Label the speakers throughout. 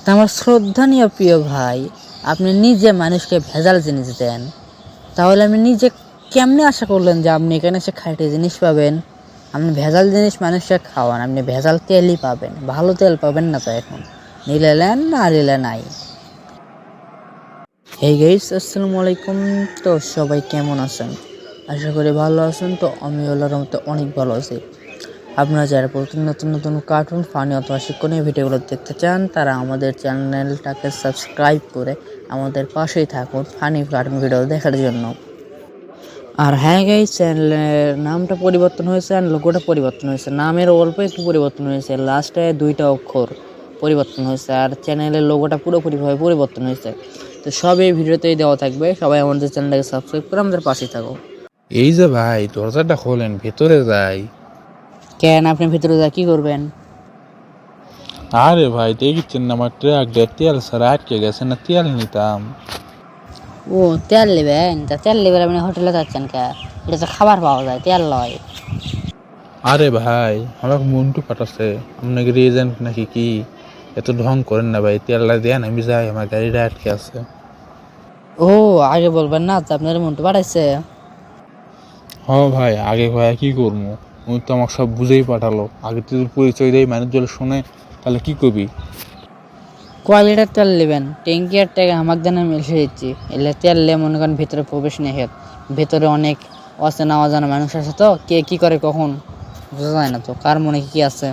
Speaker 1: তা আমার শ্রদ্ধনীয় প্রিয় ভাই, আপনি নিজে মানুষকে ভেজাল জিনিস দেন, তাহলে আপনি নিজে কেমনে আশা করলেন যে আপনি এখানে এসে খাঁটি জিনিস পাবেন? আপনি ভেজাল জিনিস মানুষকে খাওয়ান, আপনি ভেজাল তেলই পাবেন, ভালো তেল পাবেন না। তো এখন নিলে নেন, না নিলে নাই। হেই গাইস, আসসালামু আলাইকুম। তো সবাই কেমন আছেন? আশা করি ভালো আছেন। তো আমি আল্লাহর রহমতে অনেক ভালো আছি। আপনারা যারা প্রতিদিন নতুন নতুন কার্টুন, ফানি অথবা শিক্ষণীয় ভিডিওগুলো দেখতে চান, তারা আমাদের চ্যানেলটাকে সাবস্ক্রাইব করে আমাদের পাশেই থাকুন ফানি কার্টুন ভিডিও দেখার জন্য। আর হ্যাঁ গাইস, চ্যানেলের নামটা পরিবর্তন হয়েছে আর লোগোটা পরিবর্তন হয়েছে। নামের অল্প একটু পরিবর্তন হয়েছে, লাস্টে 2টা অক্ষর পরিবর্তন হয়েছে, আর চ্যানেলের লোগোটা পুরোপুরিভাবে পরিবর্তন হয়েছে। তো সব এই ভিডিওতেই দেওয়া থাকবে। সবাই আমাদের চ্যানেলটাকে সাবস্ক্রাইব করে আমাদের পাশেই থাকো।
Speaker 2: এই যে ভাই, দরজাটা খোলেন, ভেতরে যাই।
Speaker 1: কেন, আপনি ভিতরে যা কি করবেন?
Speaker 2: আরে ভাই, দেখছেন না আমার ট্রাক দিয়ে তেল ছাড়া আটকে গেছে, না তেল নিতাম।
Speaker 1: ও, তেল নেবেন? তা তেল নেবেন আপনি হোটেলে যাচ্ছেন কে? এটা তো খাবার পাওয়া যায়, তেল নয়।
Speaker 2: আরে ভাই, আমাকে মন্টু পাঠাচ্ছে, আপনাকে রিজেন্ট নাকি কি? এত ঢং করেন না ভাই, তেলটা দেন, আমি যাই, আমার গাড়িটা আটকে আছে।
Speaker 1: ও, আগে বলবেন না যে আপনার মনটা বাড়াইছে।
Speaker 2: হ ভাই, আগে ভাই কি করবো? উনি তো আমাকে সব বুঝেই পাঠালো। আগে তুই পরিচয় দেয়, মানুষ জল শুনে, তাহলে কি করবি?
Speaker 1: কয় লিটার তেল নেবেন? ট্যাঙ্কি আর টাকা আমাকে দেন, আমি এসে দিচ্ছি। এলে তেল নিয়ে মনে করেন ভিতরে প্রবেশ নেই। ভেতরে অনেক অচেনা অজানা মানুষ আছে, তো কে কি করে কখন বোঝা যায় না, তো কার মনে কি আছে।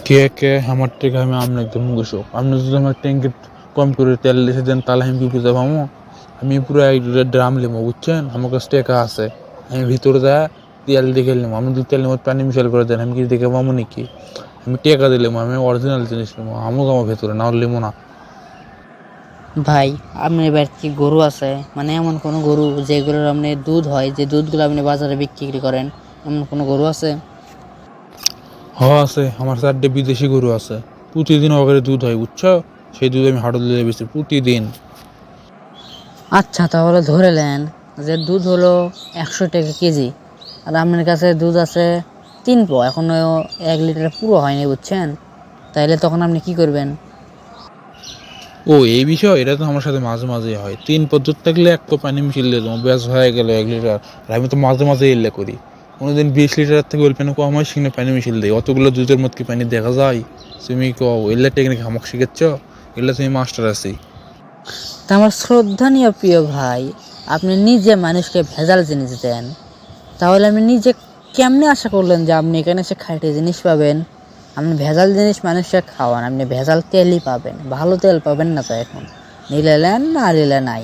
Speaker 2: কে কে আমার টেকে আমি আপনি একদম মুখেশ, আপনি যদি আমার ট্যাঙ্কি কম করে তেল লিখে দেন, তাহলে আমি কি বুঝতে পাবো? আমি পুরো এক ড্রাম নেবো, বুঝছেন? আমার কাছে টেকা আছে, আমি ভিতরে যা তেল দেখে নেবো। আমি যদি তেলের মধ্যে পানি মিশাল করে দেন, আমি কি দেখে পাবো নাকি? আমি টেকা দিলাম, আমি অরিজিনাল জিনিস নেবো, আমাকে আমার ভেতরে না নেবো না।
Speaker 1: ভাই, আপনার বাড়িতে কি গরু আছে? মানে এমন কোনো গরু যেগুলোর আপনি দুধ হয়, যে দুধগুলো আপনি বাজারে বিক্রি করেন, এমন কোনো গরু আছে?
Speaker 2: আছে, আমার 4টে বিদেশি গরু আছে, প্রতিদিন ওখানে দুধ হয়, বুঝছো? সেই দুধ আমি হাটে দিতে বেশি প্রতিদিন।
Speaker 1: আচ্ছা, তাহলে ধরে নেন যে দুধ হলো 100 টাকা কেজি, আর আপনার কাছে দুধ আছে 3 পো, এখনো 1 লিটার পুরো হয়নি, বুঝছেন? তাইলে তখন আপনি কি করবেন?
Speaker 2: ও, এই বিষয়, এটা তো আমার সাথে মাঝে মাঝে হয়। 3 পদ্ধতি থাকলে 1 পো পানি মিশিয়ে দিলাম, ব্যাস হয়ে গেল 1 লিটার। আর আমি তো মাঝে মাঝে এলে করি, কোনোদিন 20 লিটার থেকে অল্প কম হয়, সেখানে পানি মিশিয়ে দিই। অতগুলো দুধের মধ্যে কি পানি দেখা যায়? তুমি কও এলে টেকনিক আমাকে শিখেছ? এলে তুমি মাস্টার আছি।
Speaker 1: তা আমার শ্রদ্ধনীয় প্রিয় ভাই, আপনি নিজে মানুষকে ভেজাল জিনিস দেন, তাহলে আপনি নিজে কেমনে আশা করলেন যে আপনি এখানে এসে খাঁটি জিনিস পাবেন? আপনি ভেজাল জিনিস মানুষকে খাওয়ান, আপনি ভেজাল তেলই পাবেন, ভালো তেল পাবেন না। তো এখন নিলে নেন, না নিলে নাই।